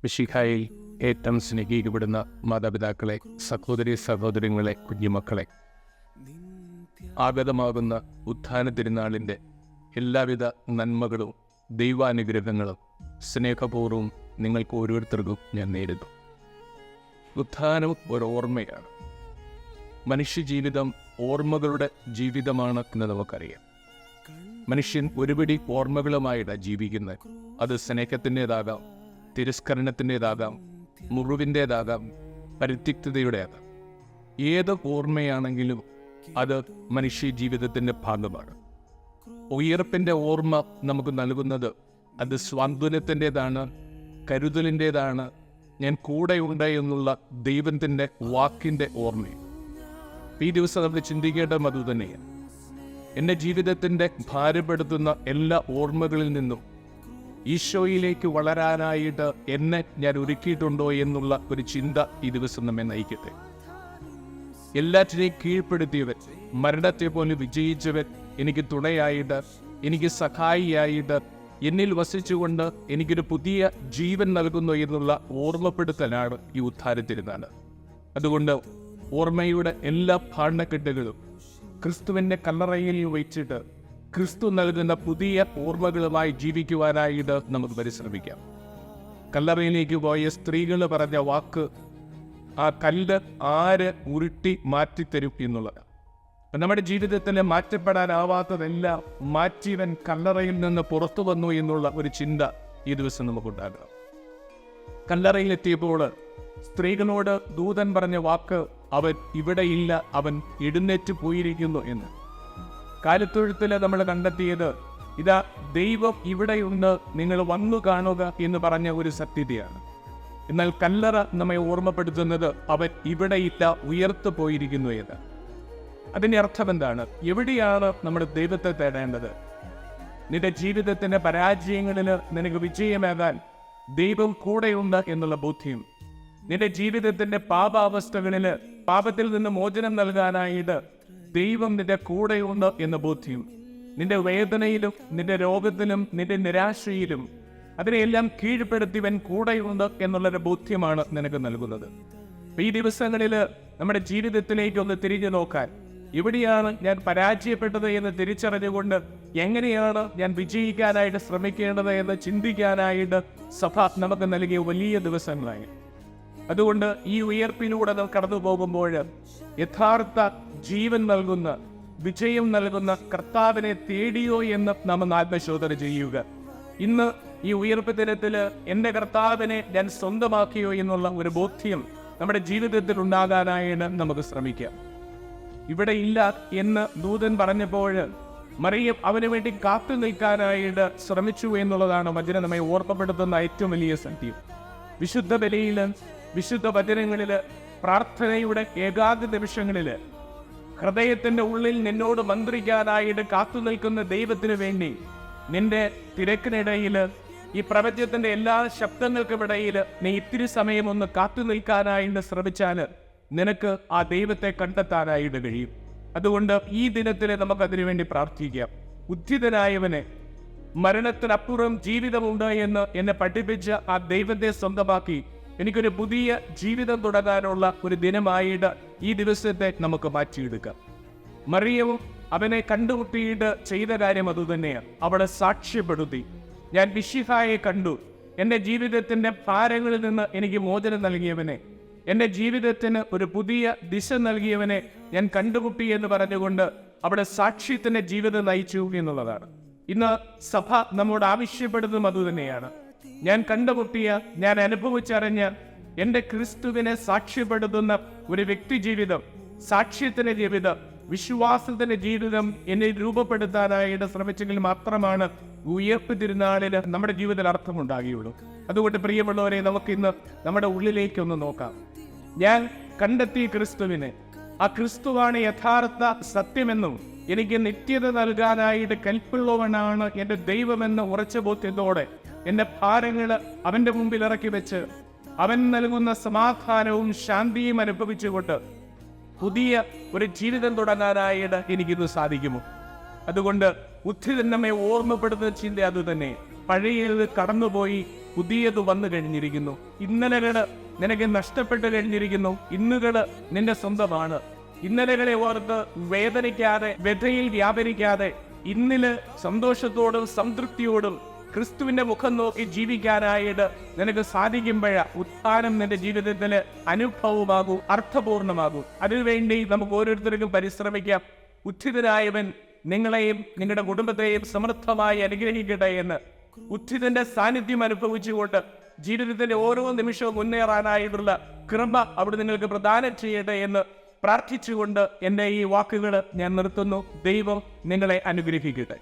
മിശിഹായിൽ ഏറ്റവും സ്നേഹിക്കപ്പെടുന്ന മാതാപിതാക്കളെ, സഹോദരി സഹോദരങ്ങളെ, കുഞ്ഞുമക്കളെ, ആഗതമാകുന്ന ഉത്ഥാന തിരുനാളിൻ്റെ എല്ലാവിധ നന്മകളും ദൈവാനുഗ്രഹങ്ങളും സ്നേഹപൂർവ്വം നിങ്ങൾക്ക് ഓരോരുത്തർക്കും ഞാൻ നേരുന്നു. ഉത്ഥാനം ഒരു ഓർമ്മയാണ്. മനുഷ്യജീവിതം ഓർമ്മകളുടെ ജീവിതമാണ് എന്ന് നമുക്കറിയാം. മനുഷ്യൻ ഒരുപിടി ഓർമ്മകളുമായിട്ടാണ് ജീവിക്കുന്നത്. അത് സ്നേഹത്തിൻ്റേതാകാം, തിരസ്കരണത്തിൻ്റേതാകാം, മുറിവിൻ്റേതാകാം, പരിത്യക്തതയുടേതാകാം. ഏത് ഓർമ്മയാണെങ്കിലും അത് മനുഷ്യ ജീവിതത്തിൻ്റെ ഭാഗമാണ്. ഉയർപ്പിൻ്റെ ഓർമ്മ നമുക്ക് നൽകുന്നത് അത് സ്വാന്തനത്തിൻ്റേതാണ്, കരുതലിൻ്റേതാണ്. ഞാൻ കൂടെയുണ്ട് എന്നുള്ള ദൈവത്തിൻ്റെ വാക്കിൻ്റെ ഓർമ്മയും ഈ ദിവസം നമ്മൾ ചിന്തിക്കേണ്ടത് അതുതന്നെയാണ്. എൻ്റെ ജീവിതത്തിൻ്റെ ഭാരപ്പെടുത്തുന്ന എല്ലാ ഓർമ്മകളിൽ നിന്നും ഈശോയിലേക്ക് വളരാനായിട്ട് എന്നെ ഞാൻ ഒരുക്കിയിട്ടുണ്ടോ എന്നുള്ള ഒരു ചിന്ത ഈ ദിവസം നമ്മെ നയിക്കട്ടെ. എല്ലാറ്റിനെയും കീഴ്പ്പെടുത്തിയവൻ, മരണത്തെ പോലെ വിജയിച്ചവൻ, എനിക്ക് തുണയായിട്ട്, എനിക്ക് സഹായിയായിട്ട്, എന്നിൽ വസിച്ചുകൊണ്ട് എനിക്കൊരു പുതിയ ജീവൻ നൽകുന്നു എന്നുള്ള ഓർമ്മപ്പെടുത്തലാണ് ഈ ഉദ്ധാരത്തിരുന്നാൾ. അതുകൊണ്ട് ഓർമ്മയുടെ എല്ലാ ഭാണ്ഡക്കെട്ടുകളും ക്രിസ്തുവിൻ്റെ കല്ലറയിൽ വെച്ചിട്ട് ക്രിസ്തു നൽകുന്ന പുതിയ ഓർമ്മകളുമായി ജീവിക്കുവാനായിട്ട് നമുക്ക് പരിശ്രമിക്കാം. കല്ലറയിലേക്ക് പോയ സ്ത്രീകൾ പറഞ്ഞ വാക്ക്, ആ കല്ല് ആര് ഉരുട്ടി മാറ്റിത്തരും എന്നുള്ളതാണ്. നമ്മുടെ ജീവിതത്തിൽ മാറ്റപ്പെടാനാവാത്തതെല്ലാം മാറ്റിയവൻ കല്ലറയിൽ നിന്ന് പുറത്തു വന്നു എന്നുള്ള ഒരു ചിന്ത ഈ ദിവസം നമുക്കുണ്ടാകണം. കല്ലറയിലെത്തിയപ്പോൾ സ്ത്രീകളോട് ദൂതൻ പറഞ്ഞ വാക്ക്, അവൻ ഇവിടെയില്ല, അവൻ എഴുന്നേറ്റ് പോയിരിക്കുന്നു എന്ന്. കാലത്തൊഴുത്തിൽ നമ്മൾ കണ്ടെത്തിയത്, ഇതാ ദൈവം ഇവിടെയുണ്ട്, നിങ്ങൾ വന്നു കാണുക എന്ന് പറഞ്ഞ ഒരു സത്യതയാണ്. എന്നാൽ കല്ലറ നമ്മെ ഓർമ്മപ്പെടുത്തുന്നത് അവൻ ഇവിടെയില്ല, ഉയർത്തു പോയിരിക്കുന്നു എന്ന്. അതിൻ്റെ അർത്ഥം എന്താണ്? എവിടെയാണ് നമ്മൾ ദൈവത്തെ തേടേണ്ടത്? നിന്റെ ജീവിതത്തിന്റെ പരാജയങ്ങളിൽ നിനക്ക് വിജയമേകാൻ ദൈവം കൂടെയുണ്ട് എന്നുള്ള ബോധ്യം, നിന്റെ ജീവിതത്തിന്റെ പാപാവസ്ഥകളിൽ പാപത്തിൽ നിന്ന് മോചനം നൽകാനായിട്ട് ദൈവം നിന്റെ കൂടെയുണ്ട് എന്ന ബോധ്യം, നിന്റെ വേദനയിലും നിന്റെ രോഗത്തിലും നിന്റെ നിരാശയിലും അതിനെല്ലാം കീഴ്പ്പെടുത്തിവൻ കൂടെയുണ്ട് എന്നുള്ളൊരു ബോധ്യമാണ് നിനക്ക് നൽകുന്നത്. ഈ ദിവസങ്ങളിൽ നമ്മുടെ ജീവിതത്തിലേക്ക് ഒന്ന് തിരിഞ്ഞു നോക്കാൻ, എവിടെയാണ് ഞാൻ പരാജയപ്പെട്ടത് എന്ന് തിരിച്ചറിഞ്ഞുകൊണ്ട് എങ്ങനെയാണ് ഞാൻ വിജയിക്കാനായിട്ട് ശ്രമിക്കേണ്ടത് എന്ന് ചിന്തിക്കാനായിട്ട് സഭ നമുക്ക് നൽകിയ വലിയ ദിവസങ്ങളായി. അതുകൊണ്ട് ഈ ഉയർപ്പിലൂടെ നാം കടന്നു പോകുമ്പോൾ യഥാർത്ഥ ജീവൻ നൽകുന്ന, വിജയം നൽകുന്ന കർത്താവിനെ തേടിയോ എന്ന് നാം ആത്മശോധന ചെയ്യുക. ഇന്ന് ഈ ഉയർപ്പ് ദിനത്തിൽ എൻ്റെ കർത്താവിനെ ഞാൻ സ്വന്തമാക്കിയോ എന്നുള്ള ഒരു ബോധ്യം നമ്മുടെ ജീവിതത്തിൽ ഉണ്ടാകാനായിട്ട് നമുക്ക് ശ്രമിക്കാം. ഇവിടെ ഇല്ല എന്ന് ദൂതൻ പറഞ്ഞപ്പോൾ മറിയം അവന് വേണ്ടി കാത്തു നിൽക്കാനായിട്ട് ശ്രമിച്ചു എന്നുള്ളതാണ് വചനം നമ്മെ ഓർമ്മപ്പെടുത്തുന്ന ഏറ്റവും വലിയ സത്യം. വിശുദ്ധ ബലിയിൽ, വിശുദ്ധ വചനങ്ങളിൽ, പ്രാർത്ഥനയുടെ ഏകാന്ത നിമിഷങ്ങളിൽ ഹൃദയത്തിന്റെ ഉള്ളിൽ നിന്നോട് മന്ത്രിക്കാനായിട്ട് കാത്തു നിൽക്കുന്ന ദൈവത്തിന് വേണ്ടി നിന്റെ തിരക്കിനിടയിൽ, ഈ പ്രപഞ്ചത്തിന്റെ എല്ലാ ശബ്ദങ്ങൾക്കുമിടയിൽ നീ ഇത്തിരി സമയം ഒന്ന് കാത്തു നിൽക്കാനായിട്ട് ശ്രമിച്ചാൽ നിനക്ക് ആ ദൈവത്തെ കണ്ടെത്താനായിട്ട് കഴിയും. അതുകൊണ്ട് ഈ ദിനത്തിൽ നമുക്കതിനു വേണ്ടി പ്രാർത്ഥിക്കാം. ഉദ്ധിതനായവനെ, മരണത്തിനപ്പുറം ജീവിതമുണ്ട് എന്ന് എന്നെ പഠിപ്പിച്ച ആ ദൈവത്തെ സ്വന്തമാക്കി എനിക്കൊരു പുതിയ ജീവിതം തുടങ്ങാനുള്ള ഒരു ദിനമായിട്ട് ഈ ദിവസത്തെ നമുക്ക് മാറ്റിയെടുക്കാം. മറിയവും അവനെ കണ്ടുമുട്ടിയിട്ട് ചെയ്ത കാര്യം അതുതന്നെയാണ്. അവളെ സാക്ഷ്യപ്പെടുത്തി, ഞാൻ മിശിഹായെ കണ്ടു, എൻ്റെ ജീവിതത്തിൻ്റെ ഭാരങ്ങളിൽ നിന്ന് എനിക്ക് മോചനം നൽകിയവനെ, എൻ്റെ ജീവിതത്തിന് ഒരു പുതിയ ദിശ നൽകിയവനെ ഞാൻ കണ്ടുമുട്ടി എന്ന് പറഞ്ഞുകൊണ്ട് അവിടെ സാക്ഷ്യത്തിൻ്റെ ജീവിതം നയിച്ചു എന്നുള്ളതാണ്. ഇന്ന് സഭ നമ്മോട് ആവശ്യപ്പെടുന്നതും അതുതന്നെയാണ്. ഞാൻ കണ്ടുമുട്ടിയ, ഞാൻ അനുഭവിച്ചറിഞ്ഞ എൻ്റെ ക്രിസ്തുവിനെ സാക്ഷ്യപ്പെടുത്തുന്ന ഒരു വ്യക്തി ജീവിതം, സാക്ഷ്യത്തിൻ്റെ ജീവിതം, വിശ്വാസത്തിന്റെ ജീവിതം എന്നെ രൂപപ്പെടുത്താനായിട്ട് ശ്രമിച്ചെങ്കിൽ മാത്രമാണ് ഉയർപ്പ് തിരുനാളിന് നമ്മുടെ ജീവിതത്തിൽ അർത്ഥമുണ്ടാകുകയുള്ളൂ. അതുകൊണ്ട് പ്രിയമുള്ളവരെ, നമുക്കിന്ന് നമ്മുടെ ഉള്ളിലേക്കൊന്ന് നോക്കാം. ഞാൻ കണ്ടെത്തിയ ക്രിസ്തുവിനെ, ആ ക്രിസ്തുവാണ് യഥാർത്ഥ സത്യമെന്നും എനിക്ക് നിത്യത നൽകാനായിട്ട് കൽപ്പുള്ളവനാണ് എൻ്റെ ദൈവമെന്ന ഉറച്ച ബോധ്യത്തോടെ എൻ്റെ ഭാരങ്ങൾ അവൻ്റെ മുമ്പിൽ ഇറക്കി വെച്ച് അവൻ നൽകുന്ന സമാധാനവും ശാന്തിയും അനുഭവിച്ചുകൊണ്ട് പുതിയ ഒരു ജീവിതം തുടങ്ങാനായിട്ട് എനിക്കിന്ന് സാധിക്കുമോ? അതുകൊണ്ട് ഉദ്ധിതൻ നമ്മെ ഓർമ്മപ്പെടുത്തുന്ന ചിന്ത അതുതന്നെ. പഴയത് കടന്നുപോയി, പുതിയത് വന്നു കഴിഞ്ഞിരിക്കുന്നു. ഇന്നലകള് നിനക്ക് നഷ്ടപ്പെട്ടു കഴിഞ്ഞിരിക്കുന്നു. ഇന്നുകള് നിന്റെ സ്വന്തമാണ്. ഇന്നലകളെ ഓർത്ത് വേദനിക്കാതെ, വ്യഥയിൽ വ്യാപരിക്കാതെ, ഇന്നില് സന്തോഷത്തോടും സംതൃപ്തിയോടും ക്രിസ്തുവിന്റെ മുഖം നോക്കി ജീവിക്കാനായിട്ട് നിനക്ക് സാധിക്കുമ്പോഴാ ഉത്ഥാനം നിന്റെ ജീവിതത്തില് അനുഭവമാകൂ, അർത്ഥപൂർണമാകൂ. അതിനുവേണ്ടി നമുക്ക് ഓരോരുത്തർക്കും പരിശ്രമിക്കാം. ഉത്ഥിതനായവൻ നിങ്ങളെയും നിങ്ങളുടെ കുടുംബത്തെയും സമൃദ്ധമായി അനുഗ്രഹിക്കട്ടെ എന്ന് ഉത്ഥിതന്റെ സാന്നിധ്യം അനുഭവിച്ചുകൊണ്ട് ജീവിതത്തിന്റെ ഓരോ നിമിഷവും മുന്നേറാനായിട്ടുള്ള കൃപ അവിടെ നിങ്ങൾക്ക് പ്രദാനം ചെയ്യട്ടെ എന്ന് പ്രാർത്ഥിച്ചുകൊണ്ട് എൻ്റെ ഈ വാക്കുകൾ ഞാൻ നിർത്തുന്നു. ദൈവം നിങ്ങളെ അനുഗ്രഹിക്കട്ടെ.